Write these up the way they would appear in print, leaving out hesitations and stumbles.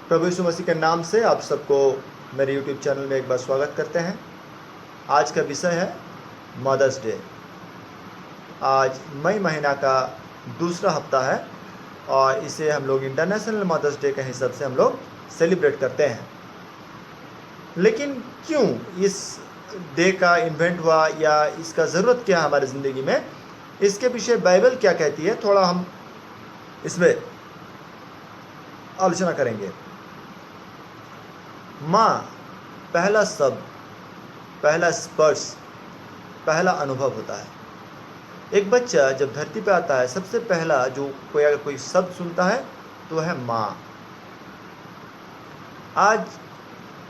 प्रभु यीशु मसीह के नाम से आप सबको मेरे यूट्यूब चैनल में एक बार स्वागत करते हैं। आज का विषय है मदर्स डे। आज मई महीना का दूसरा हफ्ता है और इसे हम लोग इंटरनेशनल मदर्स डे के हिसाब से हम लोग सेलिब्रेट करते हैं। लेकिन क्यों इस डे का इन्वेंट हुआ या इसका ज़रूरत क्या है हमारी ज़िंदगी में, इसके पीछे बाइबल क्या कहती है, थोड़ा हम इसमें आलोचना करेंगे। माँ पहला शब्द, पहला स्पर्श, पहला अनुभव होता है। एक बच्चा जब धरती पे आता है, सबसे पहला जो अगर कोई शब्द सुनता है तो है माँ। आज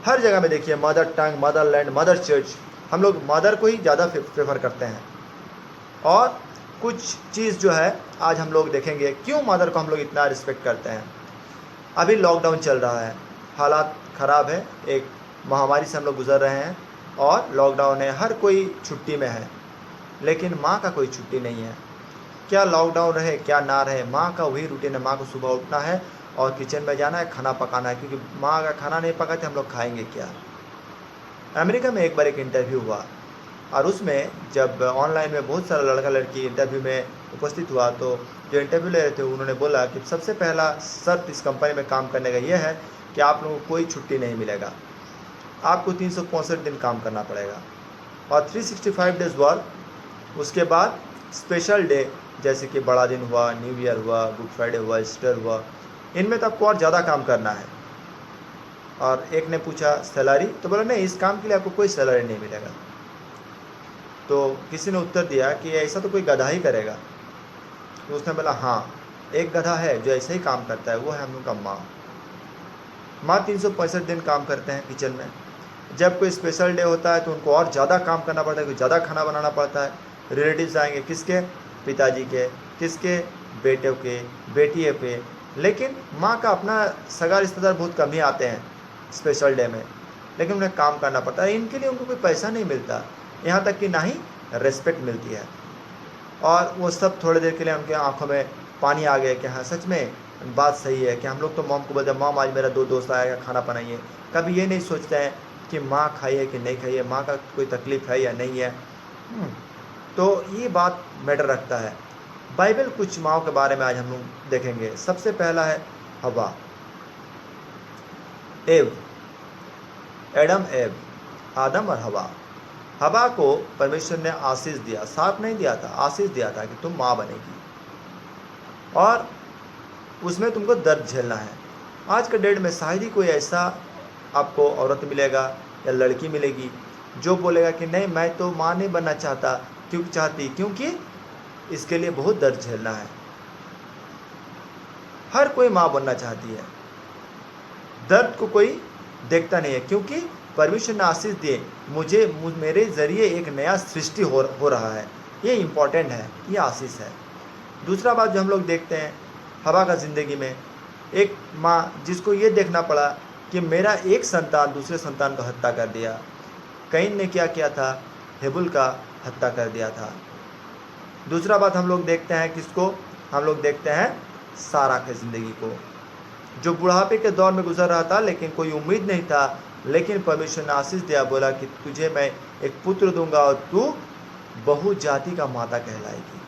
हर जगह में देखिए mother tongue, Motherland, mother church, हम लोग मदर को ही ज़्यादा प्रेफर करते हैं। और कुछ चीज़ जो है आज हम लोग देखेंगे क्यों मदर को हम लोग इतना रिस्पेक्ट करते हैं। अभी लॉकडाउन चल रहा है, हालात ख़राब है, एक महामारी से हम लोग गुजर रहे हैं और लॉकडाउन है, हर कोई छुट्टी में है, लेकिन माँ का कोई छुट्टी नहीं है। क्या लॉकडाउन रहे क्या ना रहे, माँ का वही रूटीन है। माँ को सुबह उठना है और किचन में जाना है, खाना पकाना है, क्योंकि माँ अगर खाना नहीं पकाते हम लोग खाएंगे क्या। अमेरिका में एक बार एक इंटरव्यू हुआ और उसमें जब ऑनलाइन में बहुत सारा लड़का लड़की इंटरव्यू में उपस्थित हुआ तो जो इंटरव्यू ले रहे थे उन्होंने बोला कि सबसे पहला शर्त इस कंपनी में काम करने का यह है कि आप लोगों को कोई छुट्टी नहीं मिलेगा, आपको 365 दिन काम करना पड़ेगा और 365 डेज वर्क। उसके बाद स्पेशल डे जैसे कि बड़ा दिन हुआ, न्यू ईयर हुआ, गुड फ्राइडे हुआ, ईस्टर हुआ, इनमें तो आपको और ज़्यादा काम करना है। और एक ने पूछा सैलरी, तो बोला नहीं, इस काम के लिए आपको कोई सैलरी नहीं मिलेगा। तो किसी ने उत्तर दिया कि ऐसा तो कोई गधा ही करेगा। तो उसने बोला हाँ, एक गधा है जो ऐसे ही काम करता है, वो है हम लोग का माँ। माँ 365 दिन काम करते हैं किचन में। जब कोई स्पेशल डे होता है तो उनको और ज़्यादा काम करना पड़ता है, ज़्यादा खाना बनाना पड़ता है। रिलेटिव्स आएंगे, किसके? पिताजी के, किसके? बेटे के, बेटिए पे। लेकिन माँ का अपना सगा रिश्तेदार बहुत कम ही आते हैं स्पेशल डे में, लेकिन उन्हें काम करना पड़ता है। इनके लिए उनको कोई पैसा नहीं मिलता, यहाँ तक कि ना ही रेस्पेक्ट मिलती है। और वो सब थोड़ी देर के लिए उनके आंखों में पानी आ गया कि हाँ सच में बात सही है कि हम लोग तो मॉम को बोलते हैं मॉम आज मेरा 2 दोस्त आएगा, खाना बनाइए। कभी ये नहीं सोचते हैं कि माँ खाई है कि नहीं खाई है, माँ का कोई तकलीफ़ है या नहीं है। तो ये बात मैटर रखता है। बाइबल कुछ माँओं के बारे में आज हम लोग देखेंगे। सबसे पहला है हवा, एव, एडम एव, आदम और हवा। हवा को परमेश्वर ने आशीष दिया, साथ नहीं दिया था, आशीष दिया था कि तुम माँ बनेगी और उसमें तुमको दर्द झेलना है। आज के डेट में शायद ही कोई ऐसा आपको औरत मिलेगा या लड़की मिलेगी जो बोलेगा कि नहीं मैं तो माँ नहीं बनना चाहता, क्योंकि इसके लिए बहुत दर्द झेलना है। हर कोई माँ बनना चाहती है, दर्द को कोई देखता नहीं है, क्योंकि परमेश्वर ने आशीष दिए, मेरे ज़रिए एक नया सृष्टि हो रहा है। ये इम्पॉर्टेंट है, ये आशीष है। दूसरा बात जो हम लोग देखते हैं हवा का ज़िंदगी में, एक माँ जिसको ये देखना पड़ा कि मेरा एक संतान दूसरे संतान को हत्या कर दिया। कैन ने क्या किया था? हेबुल का हत्या कर दिया था। दूसरा बात हम लोग देखते हैं किसको? हम लोग देखते हैं सारा के ज़िंदगी को, जो बुढ़ापे के दौर में गुजर रहा था, लेकिन कोई उम्मीद नहीं था, लेकिन परमेश्वर ने आशीष दिया, बोला कि तुझे मैं एक पुत्र दूंगा और तू बहुजाति का माता कहलाएगी।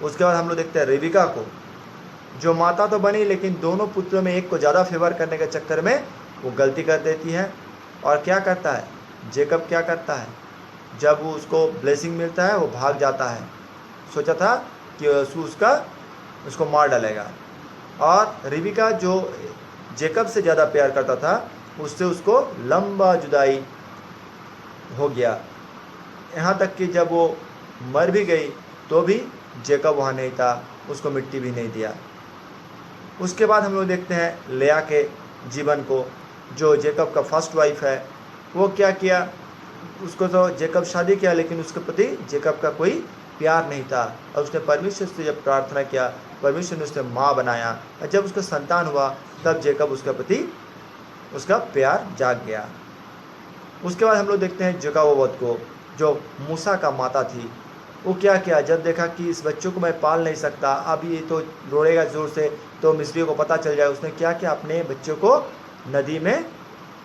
उसके बाद हम लोग देखते हैं रेबिका को, जो माता तो बनी लेकिन दोनों पुत्रों में एक को ज़्यादा फेवर करने के चक्कर में वो गलती कर देती है। और क्या करता है जेकब? क्या करता है? जब वो उसको ब्लेसिंग मिलता है वो भाग जाता है, सोचा था कि उसको मार डालेगा। और रेबिका जो जेकब से ज़्यादा प्यार करता था, उससे उसको लंबा जुदाई हो गया। यहाँ तक कि जब वो मर भी गई तो भी जेकब वहाँ नहीं था, उसको मिट्टी भी नहीं दिया। उसके बाद हम लोग देखते हैं लेया के जीवन को, जो जेकब का फर्स्ट वाइफ है। वो क्या किया? उसको तो जेकब शादी किया, लेकिन उसके प्रति जेकब का कोई प्यार नहीं था। और उसने परमेश्वर से जब प्रार्थना किया, परमेश्वर ने उसे माँ बनाया, और जब उसका संतान हुआ तब जेकब उसके प्रति उसका प्यार जाग गया। उसके बाद हम लोग देखते हैं जोकावत को, जो मूसा का माता थी। वो क्या किया? जब देखा कि इस बच्चों को मैं पाल नहीं सकता, अब ये तो रोएगा ज़ोर से, तो मिस्रियों को पता चल जाए उसने क्या किया, अपने बच्चों को नदी में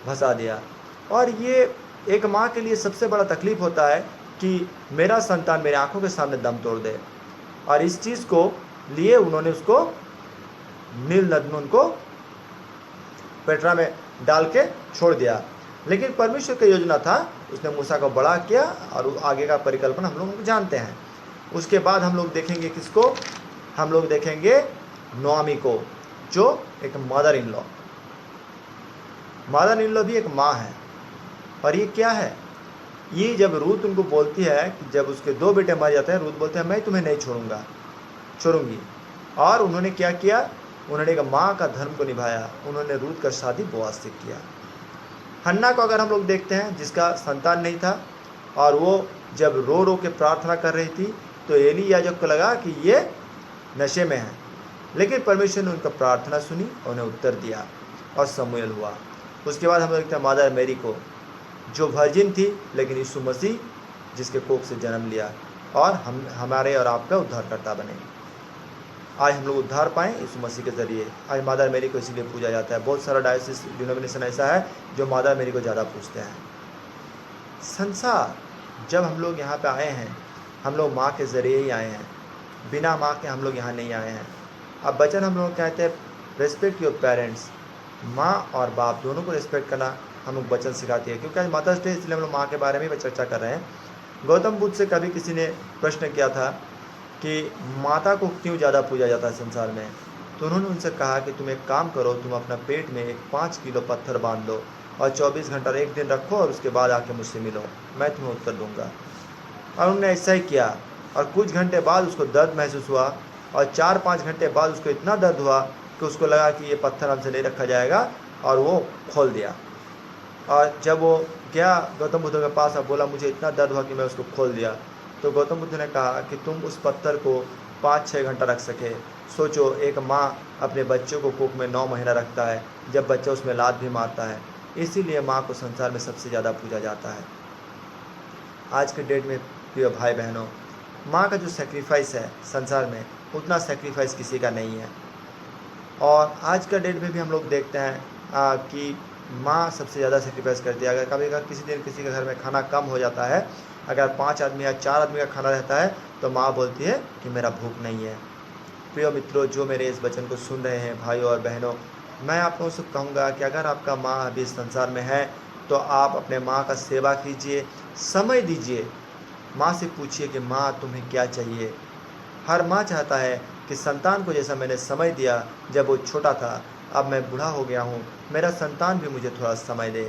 भसा दिया। और ये एक माँ के लिए सबसे बड़ा तकलीफ होता है कि मेरा संतान मेरे आंखों के सामने दम तोड़ दे, और इस चीज़ को लिए उन्होंने उसको नील नद में उनको पेट्रा में डाल के छोड़ दिया। लेकिन परमेश्वर का योजना था, उसने मूसा को बड़ा किया और आगे का परिकल्पना हम लोग जानते हैं। उसके बाद हम लोग देखेंगे किसको, हम लोग देखेंगे नोआमी को, जो एक mother in law, mother in law भी एक माँ है। और ये क्या है, ये जब रूत उनको बोलती है कि जब उसके 2 बेटे मर जाते हैं, रूत बोलते हैं मैं तुम्हें नहीं छोड़ूंगी। और उन्होंने क्या किया, उन्होंने एक माँ का धर्म को निभाया, उन्होंने रूत का शादी बोआज से किया। हन्ना को अगर हम लोग देखते हैं, जिसका संतान नहीं था, और वो जब रो रो के प्रार्थना कर रही थी, तो एली याजक को लगा कि ये नशे में है, लेकिन परमेश्वर ने उनका प्रार्थना सुनी और उन्हें उत्तर दिया और समूएल हुआ। उसके बाद हम लोग देखते हैं मदर मेरी को, जो वर्जिन थी, लेकिन यीशु मसीह जिसके कोख से जन्म लिया और हमारे और आपका उद्धारकर्ता बने। आज हम लोग उद्धार पाएँ यीशु मसीह के ज़रिए। आज मदर मेरी को इसीलिए पूजा जाता है। बहुत सारा डायोसिस डिनोमिनेशन ऐसा है जो मदर मेरी को ज़्यादा पूजते हैं। संसार, जब हम लोग यहाँ पे आए हैं, हम लोग माँ के ज़रिए ही आए हैं, बिना माँ के हम लोग यहाँ नहीं आए हैं। अब वचन हम लोग कहते हैं रेस्पेक्ट योर पेरेंट्स, माँ और बाप दोनों को रिस्पेक्ट करना हम लोग वचन सिखाती है। क्योंकि आज मदर्स डे, इसलिए हम लोग माँ के बारे में भी चर्चा कर रहे हैं। गौतम बुद्ध से कभी किसी ने प्रश्न किया था कि माता को क्यों ज़्यादा पूजा जाता है संसार में, तो उन्होंने उनसे कहा कि तुम एक काम करो, तुम अपना पेट में एक 5 किलो पत्थर बांध लो और 24 घंटा 1 दिन रखो और उसके बाद आके मुझसे मिलो, मैं तुम्हें उत्तर दूंगा। और उन्होंने ऐसा ही किया, और कुछ घंटे बाद उसको दर्द महसूस हुआ, और 4-5 घंटे बाद उसको इतना दर्द हुआ कि उसको लगा कि ये पत्थर हमसे नहीं रखा जाएगा, और वो खोल दिया। और जब वो गया गौतम बुद्ध के पास और बोला मुझे इतना दर्द हुआ कि मैं उसको खोल दिया, तो गौतम बुद्ध ने कहा कि तुम उस पत्थर को 5-6 घंटा रख सके। सोचो, एक माँ अपने बच्चों को कोख में 9 महीना रखता है, जब बच्चा उसमें लात भी मारता है। इसीलिए माँ को संसार में सबसे ज़्यादा पूजा जाता है। आज के डेट में प्रिय भाई बहनों, माँ का जो सेक्रीफाइस है संसार में, उतना सेक्रीफाइस किसी का नहीं है। और आज का डेट में भी हम लोग देखते हैं कि माँ सबसे ज़्यादा सेक्रीफाइस करती है। अगर कभी किसी दिन किसी के घर में खाना कम हो जाता है, अगर 5 आदमी या 4 आदमी का खाना रहता है, तो माँ बोलती है कि मेरा भूख नहीं है। प्रिय मित्रों, जो मेरे इस वचन को सुन रहे हैं भाइयों और बहनों, मैं आप लोगों से कहूँगा कि अगर आपका माँ अभी इस संसार में है, तो आप अपने माँ का सेवा कीजिए, समय दीजिए। माँ से पूछिए कि माँ तुम्हें क्या चाहिए। हर माँ चाहता है कि संतान को जैसा मैंने समय दिया जब वो छोटा था, अब मैं बूढ़ा हो गया हूँ, मेरा संतान भी मुझे थोड़ा समय दे।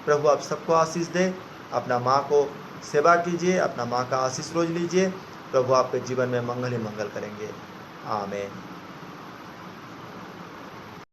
प्रभु आप सबको आशीष दे। अपना माँ को सेवा कीजिए, अपना माँ का आशीष रोज लीजिए। प्रभु आपके जीवन में मंगल ही मंगल करेंगे। आमीन।